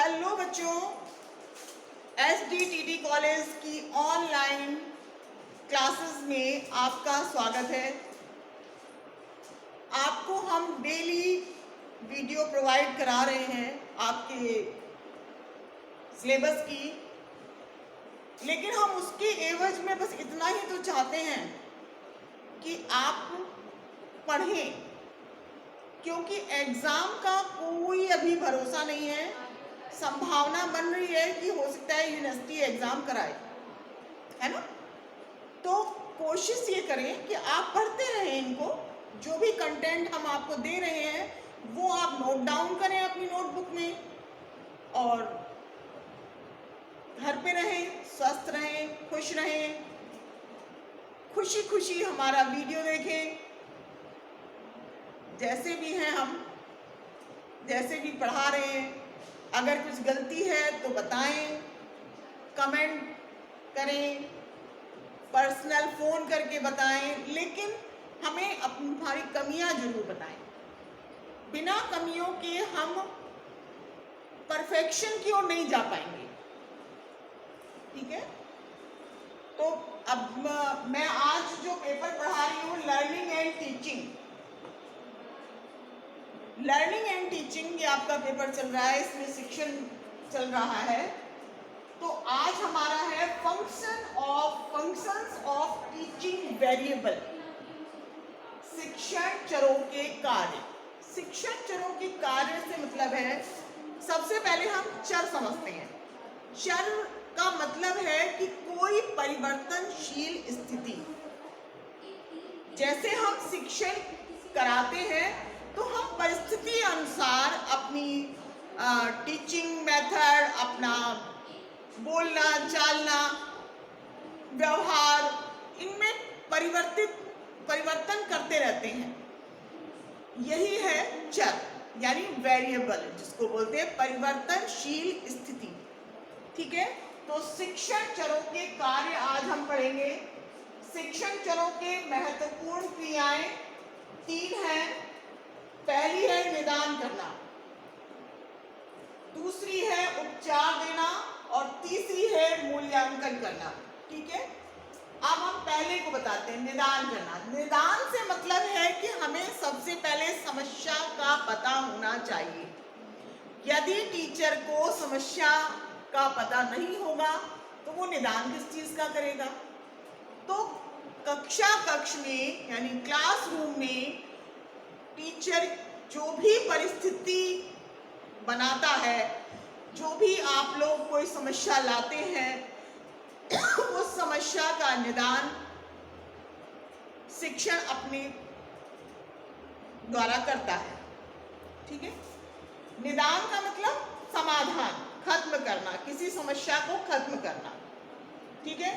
Hello बच्चों, SDTT college की online classes में आपका स्वागत है। आपको हम डेली वीडियो प्रोवाइड करा रहे हैं आपके सिलेबस की, लेकिन हम उसके एवज में बस इतना ही तो चाहते हैं कि आप पढ़ें, क्योंकि एग्ज़ाम का कोई अभी भरोसा नहीं है। संभावना बन रही है कि हो सकता है यूनिवर्सिटी एग्ज़ाम कराए, है ना। तो कोशिश ये करें कि आप पढ़ते रहें इनको, जो भी कंटेंट हम आपको दे रहे हैं वो आप नोट डाउन करें अपनी नोटबुक में, और घर पे रहें, स्वस्थ रहें, खुश रहें, खुशी खुशी हमारा वीडियो देखें। जैसे भी हैं हम, जैसे भी पढ़ा रहे हैं, अगर कुछ गलती है तो बताएं, कमेंट करें, पर्सनल फ़ोन करके बताएं, लेकिन हमें हमारी कमियां जरूर बताएं। बिना कमियों के हम परफेक्शन की ओर नहीं जा पाएंगे, ठीक है। तो अब मैं आज जो पेपर पढ़ा रही हूँ, learning and teaching. Learning and teaching ये आपका पेपर चल रहा है, इसमें शिक्षण चल रहा है। तो आज हमारा है फंक्शंस ऑफ टीचिंग वेरिएबल, शिक्षण चरों के कार्य। शिक्षण चरों के कार्य से मतलब है, सबसे पहले हम चर समझते हैं। चर का मतलब है कि कोई परिवर्तनशील स्थिति। जैसे हम शिक्षण कराते हैं तो हम परिस्थिति अनुसार अपनी टीचिंग मेथड, अपना बोलना चालना, व्यवहार, इनमें परिवर्तन करते रहते हैं। यही है चर, यानी वेरिएबल, जिसको बोलते हैं परिवर्तनशील स्थिति, ठीक है। तो शिक्षण चरों के कार्य आज हम पढ़ेंगे। शिक्षण चरों के महत्वपूर्ण क्रियाएं 3 हैं। पहली है निदान करना, दूसरी है उपचार देना, और तीसरी है मूल्यांकन करना, ठीक है। अब हम पहले को बताते हैं, निदान करना। निदान से मतलब है कि हमें सबसे पहले समस्या का पता होना चाहिए। यदि टीचर को समस्या का पता नहीं होगा तो वो निदान किस चीज का करेगा। तो कक्ष में यानी क्लासरूम में टीचर जो भी परिस्थिति बनाता है, जो भी आप लोग कोई समस्या लाते हैं, उस समस्या का निदान शिक्षण अपने द्वारा करता है, ठीक है। निदान का मतलब समाधान, खत्म करना, किसी समस्या को खत्म करना, ठीक है।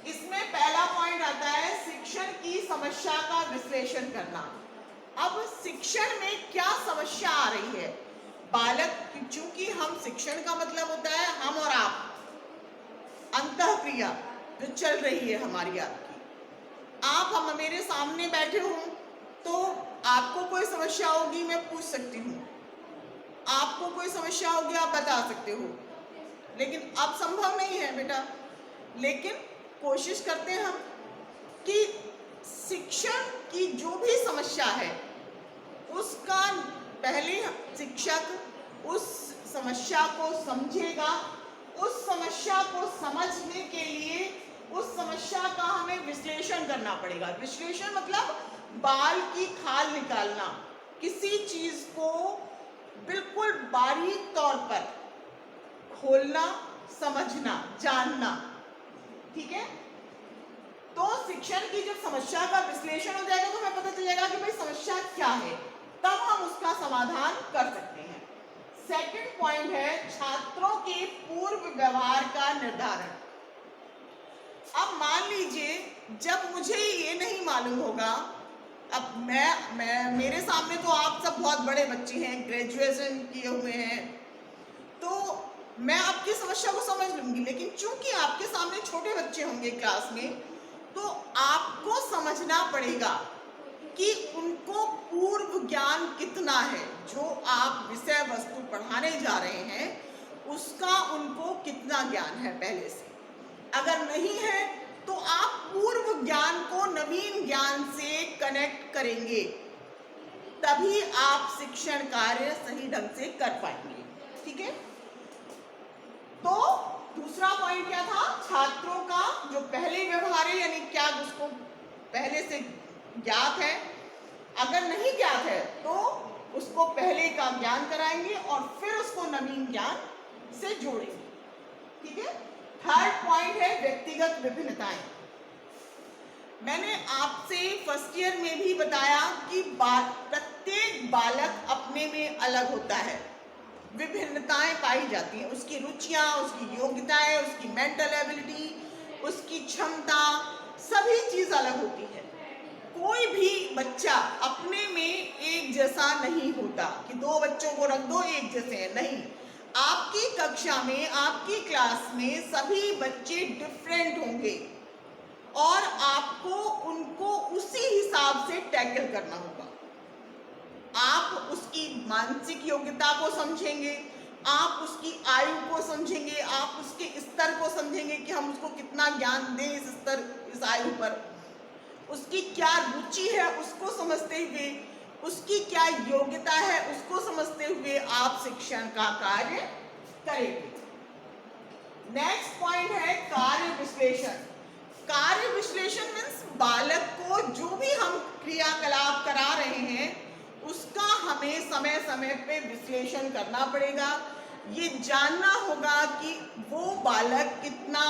इसमें पहला पॉइंट आता है शिक्षण की समस्या का विश्लेषण करना। अब शिक्षण में क्या समस्या आ रही है, बालक, चूंकि हम शिक्षण का मतलब होता है हम और आप, अंतःक्रिया जो चल रही है हमारी आपकी। आप हम मेरे सामने बैठे हो तो आपको कोई समस्या होगी, मैं पूछ सकती हूँ, आपको कोई समस्या होगी आप बता सकते हो, लेकिन अब संभव नहीं है बेटा। लेकिन कोशिश करते हैं हम कि शिक्षण की जो भी समस्या है उसका पहले शिक्षक उस समस्या को समझेगा। उस समस्या को समझने के लिए उस समस्या का हमें विश्लेषण करना पड़ेगा। विश्लेषण मतलब बाल की खाल निकालना, किसी चीज को बिल्कुल बारीक तौर पर खोलना, समझना, जानना, ठीक है। तो शिक्षण की जब समस्या का विश्लेषण हो जाएगा तो हमें पता चल जाएगा कि भाई समस्या क्या है, तब हम उसका समाधान कर सकते हैं। सेकंड पॉइंट है छात्रों के पूर्व व्यवहार का निर्धारण। अब मान लीजिए जब मुझे ये नहीं मालूम होगा, अब मैं मेरे सामने तो आप सब बहुत बड़े बच्चे हैं, ग्रेजुएशन किए हुए हैं, तो मैं आपकी समस्या को समझ लूंगी, लेकिन चूंकि आपके सामने छोटे बच्चे होंगे क्लास में, तो आपको समझना पड़ेगा कि उनको पूर्व ज्ञान कितना है। जो आप विषय वस्तु पढ़ाने जा रहे हैं उसका उनको कितना ज्ञान है पहले से। अगर नहीं है तो आप पूर्व ज्ञान को नवीन ज्ञान से कनेक्ट करेंगे, तभी आप शिक्षण कार्य सही ढंग से कर पाएंगे। ठीक है, तो दूसरा पॉइंट क्या था, छात्रों का जो पहले व्यवहार है, यानी क्या उसको पहले से ज्ञात है, अगर नहीं ज्ञात है तो उसको पहले का ज्ञान कराएंगे और फिर उसको नवीन ज्ञान से जोड़ेंगे। ठीक है, थर्ड पॉइंट है व्यक्तिगत विभिन्नताएं। मैंने आपसे फर्स्ट ईयर में भी बताया कि प्रत्येक बालक अपने में अलग होता है, विभिन्नताएं पाई जाती हैं, उसकी रुचियां, उसकी योग्यताएं, उसकी मेंटल एबिलिटी, उसकी क्षमता, सभी चीज अलग होती है। कोई भी बच्चा अपने में एक जैसा नहीं होता कि दो बच्चों को रख दो एक जैसे हैं, नहीं। आपकी कक्षा में, आपकी क्लास में सभी बच्चे डिफरेंट होंगे और आपको उनको उसी हिसाब से टैकल करना होगा। आप उसकी मानसिक योग्यता को समझेंगे, आप उसकी आयु को समझेंगे, आप उसके स्तर को समझेंगे कि हम उसको कितना ज्ञान दें इस स्तर, इस आयु पर, उसकी क्या रुचि है उसको समझते हुए, उसकी क्या योग्यता है उसको समझते हुए आप शिक्षण का कार्य करेंगे। नेक्स्ट पॉइंट है कार्य विश्लेषण। कार्य विश्लेषण मीन्स बालक को जो भी हम क्रियाकलाप करा रहे हैं उसका हमें समय समय पे विश्लेषण करना पड़ेगा। ये जानना होगा कि वो बालक कितना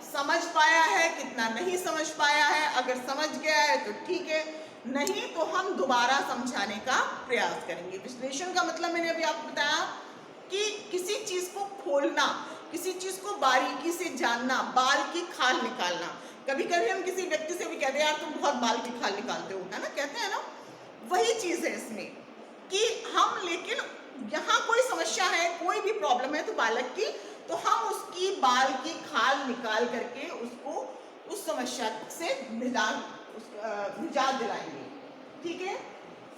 समझ पाया है, कितना नहीं समझ पाया है। अगर समझ गया है तो ठीक है, नहीं तो हम दोबारा समझाने का प्रयास करेंगे। विश्लेषण का मतलब मैंने अभी आपको बताया कि किसी चीज को खोलना, किसी चीज को बारीकी से जानना, बाल की खाल निकालना। कभी कभी हम किसी व्यक्ति से भी कहते हैं यार तुम बहुत बाल की खाल निकालते हो, है ना, कहते हैं ना, वही चीज है इसमें कि हम, लेकिन यहाँ कोई समस्या है, कोई भी प्रॉब्लम है तो बालक की, तो हम उसकी बाल की खाल निकाल करके उसको उस समस्या से निजात दिलाएंगे। ठीक है,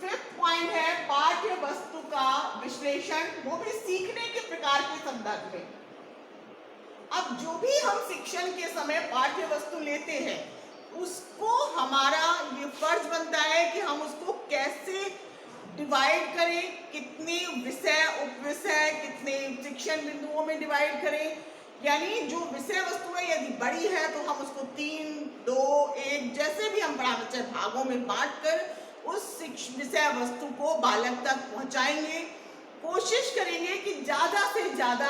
फिफ्थ पॉइंट है पाठ्य वस्तु का विश्लेषण, वो भी सीखने के प्रकार के संदर्भ में। अब जो भी हम शिक्षण के समय पाठ्य वस्तु लेते हैं उसको हमारा ये फर्ज बनता है कि हम उसको कैसे डिवाइड करें, कितने विषय, उपविषय, कितने शिक्षण बिंदुओं में डिवाइड करें। यानी जो विषय वस्तु है यदि बड़ी है तो हम उसको 3, 2, 1 जैसे भी हम पढ़ाना चाहे भागों में बांटकर उस विषय वस्तु को बालक तक पहुंचाएंगे। कोशिश करेंगे कि ज्यादा से ज्यादा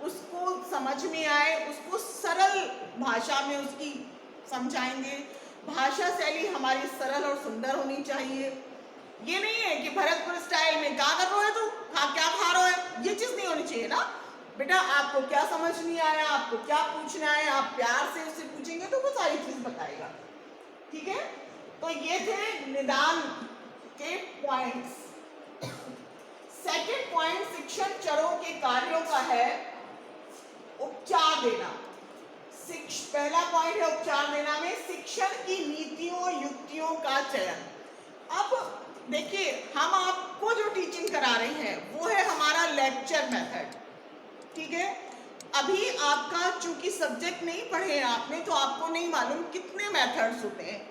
उसको समझ में आए, उसको सरल भाषा में उसकी समझाएंगे। भाषा शैली हमारी सरल और सुंदर होनी चाहिए। ये नहीं है कि भरतपुर स्टाइल में क्या कर रहे हो तू, क्या खा रहे हो, ये चीज नहीं होनी चाहिए ना। बेटा आपको क्या समझ नहीं आया, आपको क्या पूछना है, आप प्यार से उससे पूछेंगे तो वो सारी चीज बताएगा। ठीक है, तो ये थे निदान के पॉइंट्स। सेकंड पॉइंट शिक्षण चरों के कार्यों का है उपचार देना। पहला पॉइंट है उपचार देना में शिक्षण की नीतियों युक्तियों का चयन। अब देखिए, हम आपको जो टीचिंग करा रहे हैं वो है हमारा लेक्चर मेथड। ठीक है, अभी आपका चूंकि सब्जेक्ट नहीं पढ़े आपने तो आपको नहीं मालूम कितने मेथड्स होते हैं।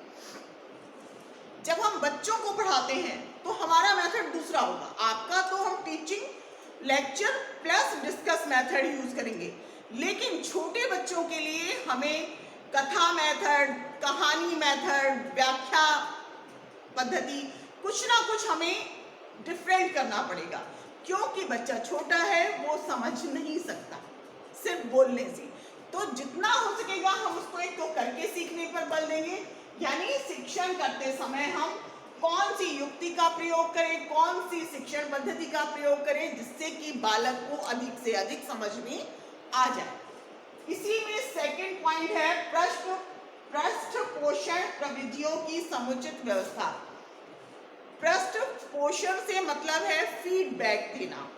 जब हम बच्चों को पढ़ाते हैं तो हमारा मेथड दूसरा होगा। आपका तो हम teaching lecture plus discuss method use करेंगे, लेकिन छोटे बच्चों के लिए हमें कथा मेथड, कहानी मेथड, व्याख्या पद्धति, कुछ ना कुछ हमें डिफरेंट करना पड़ेगा, क्योंकि बच्चा छोटा है, वो समझ नहीं सकता सिर्फ बोलने से। तो जितना हो सकेगा हम उसको एक तो करके सीखने पर बल देंगे। यानी शिक्षण करते समय हम कौन सी युक्ति का प्रयोग करें, कौन सी शिक्षण पद्धति का प्रयोग करें जिससे कि बालक को अधिक से अधिक समझ में आ जाए। इसी में सेकंड पॉइंट है पृष्ठ पोषण प्रविधियों की समुचित व्यवस्था। पृष्ठ पोषण से मतलब है फीडबैक देना।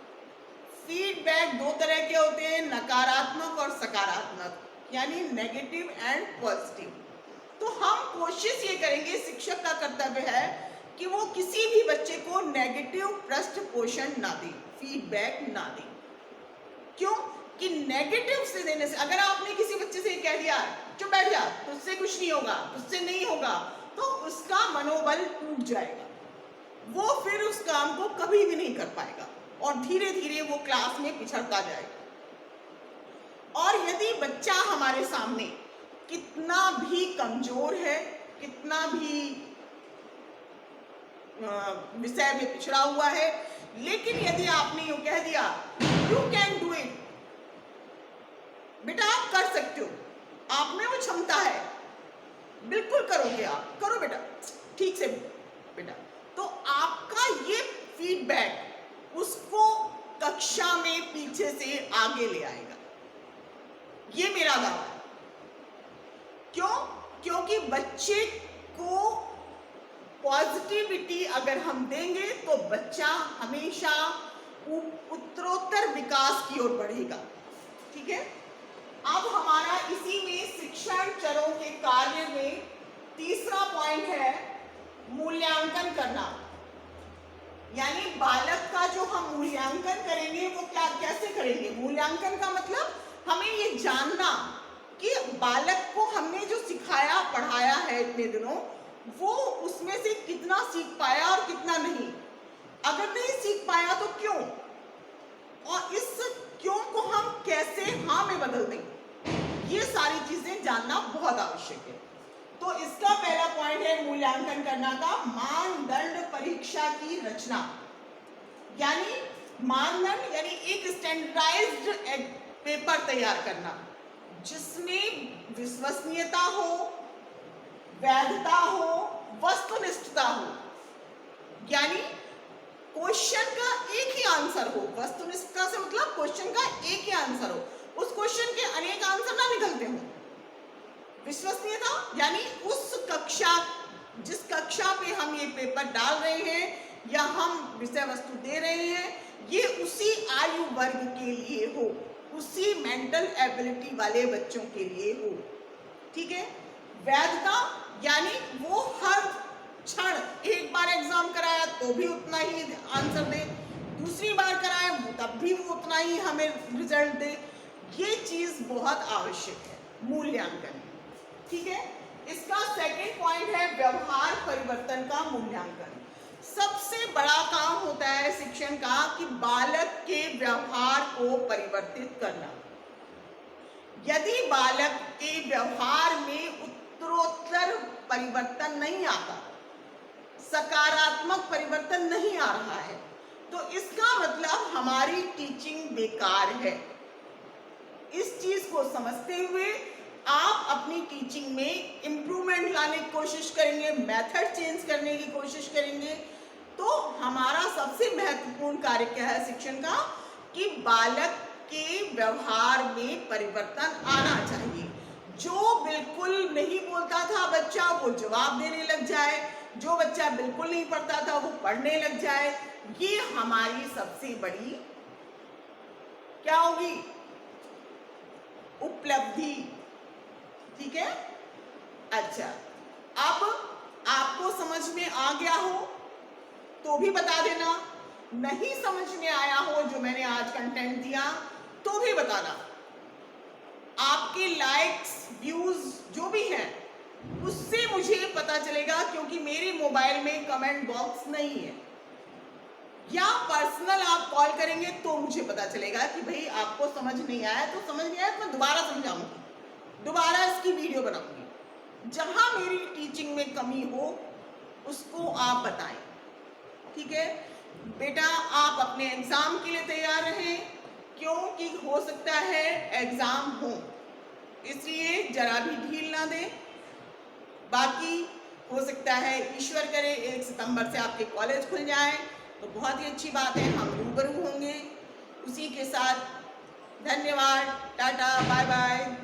फीडबैक दो तरह के होते हैं, नकारात्मक और सकारात्मक, यानी नेगेटिव एंड पॉजिटिव। तो हम कोशिश ये करेंगे, शिक्षक का कर्तव्य है कि वो किसी भी बच्चे को नेगेटिव पृष्ठ पोषण ना दे, फीडबैक ना दे। क्यों? कि नेगेटिव से देने से, अगर आपने किसी बच्चे से कह दिया चुप बैठ जा, तुझसे कुछ नहीं होगा, तुझसे नहीं होगा, तो उसका मनोबल टूट जाएगा, वो फिर उस काम को कभी भी नहीं कर पाएगा और धीरे धीरे वो क्लास में पिछड़ता जाएगा। और यदि बच्चा हमारे सामने कितना भी कमजोर है, कितना भी विषय में पिछड़ा हुआ है, लेकिन यदि आपने यूं कह दिया यू कैन डू इट, बेटा आप कर सकते हो, आप में वो क्षमता है, बिल्कुल करोगे आप, करो बेटा, ठीक से बेटा, तो आपका ये फीडबैक उसको कक्षा में पीछे से आगे ले आएगा। ये मेरा दावा है। क्यों? क्योंकि बच्चे को पॉजिटिविटी अगर हम देंगे तो बच्चा हमेशा उत्तरोत्तर विकास की ओर बढ़ेगा। ठीक है, अब हमारा इसी में शिक्षण चरों के कार्य में तीसरा पॉइंट है मूल्यांकन करना। यानी बालक का जो हम मूल्यांकन करेंगे वो क्या कैसे करेंगे? मूल्यांकन का मतलब हमें ये जानना कि बालक को हमने जो सिखाया पढ़ाया है इतने दिनों, वो उसमें से कितना सीख पाया और कितना नहीं। अगर नहीं सीख पाया तो क्यों, और इस क्यों को हम कैसे हाँ में बदल दें, ये सारी चीजें जानना बहुत आवश्यक है। तो इसका पहला पॉइंट है मूल्यांकन करना का मानदंड परीक्षा की रचना। यानी मानदंड यानी एक स्टैंडर्डाइज्ड पेपर तैयार करना जिसमें विश्वसनीयता हो, वैधता हो, वस्तुनिष्ठता हो। यानी क्वेश्चन का एक ही आंसर हो, वस्तुनिष्ठता से मतलब क्वेश्चन का एक ही आंसर हो, उस क्वेश्चन के अनेक आंसर ना निकलते हो। विश्वसनीयता यानी उस कक्षा, जिस कक्षा पे हम ये पेपर डाल रहे हैं या हम विषय वस्तु दे रहे हैं, ये उसी आयु वर्ग के लिए हो, उसी मेंटल एबिलिटी वाले बच्चों के लिए हो। ठीक है। वैधता यानी वो हर क्षण, एक बार एग्जाम कराया तो भी उतना ही आंसर दे, दूसरी बार कराया तब भी वो उतना ही हमें रिजल्ट दे। ये चीज बहुत आवश्यक है मूल्यांकन। ठीक है। इसका सेकंड पॉइंट है व्यवहार परिवर्तन का मूल्यांकन। सबसे बड़ा काम होता है शिक्षण का कि बालक के व्यवहार को परिवर्तित करना। यदि बालक के व्यवहार में उत्तरोत्तर परिवर्तन नहीं आता, सकारात्मक परिवर्तन नहीं आ रहा है, तो इसका मतलब हमारी टीचिंग बेकार है। इस चीज को समझते हुए आप अपनी टीचिंग में इम्प्रूवमेंट लाने की कोशिश करेंगे, मेथड चेंज करने की कोशिश करेंगे, तो हमारा सबसे महत्वपूर्ण कार्य क्या है शिक्षण का कि बालक के व्यवहार में परिवर्तन आना चाहिए। जो बिल्कुल नहीं बोलता था बच्चा वो जवाब देने लग जाए, जो बच्चा बिल्कुल नहीं पढ़ता था वो पढ़ने लग जाए। ये हमारी सबसे बड़ी क्या होगी? उपलब्धि। ठीक है। अच्छा, अब आपको समझ में आ गया हो तो भी बता देना, नहीं समझ में आया हो जो मैंने आज कंटेंट दिया तो भी बताना। आपके लाइक्स व्यूज जो भी हैं उससे मुझे पता चलेगा, क्योंकि मेरे मोबाइल में कमेंट बॉक्स नहीं है, या पर्सनल आप कॉल करेंगे तो मुझे पता चलेगा कि भाई आपको समझ नहीं आया, तो समझ नहीं आया तो मैं दोबारा समझाऊंगी, दोबारा इसकी वीडियो बनाऊंगी। जहां मेरी टीचिंग में कमी हो उसको आप बताएं। ठीक है बेटा, आप अपने एग्जाम के लिए तैयार रहें, क्योंकि हो सकता है एग्जाम हो, इसलिए जरा भी ढील ना दें। बाकी हो सकता है ईश्वर करे 1 सितंबर से आपके कॉलेज खुल जाए तो बहुत ही अच्छी बात है, हम रूबरू होंगे। उसी के साथ धन्यवाद, टाटा, बाय बाय।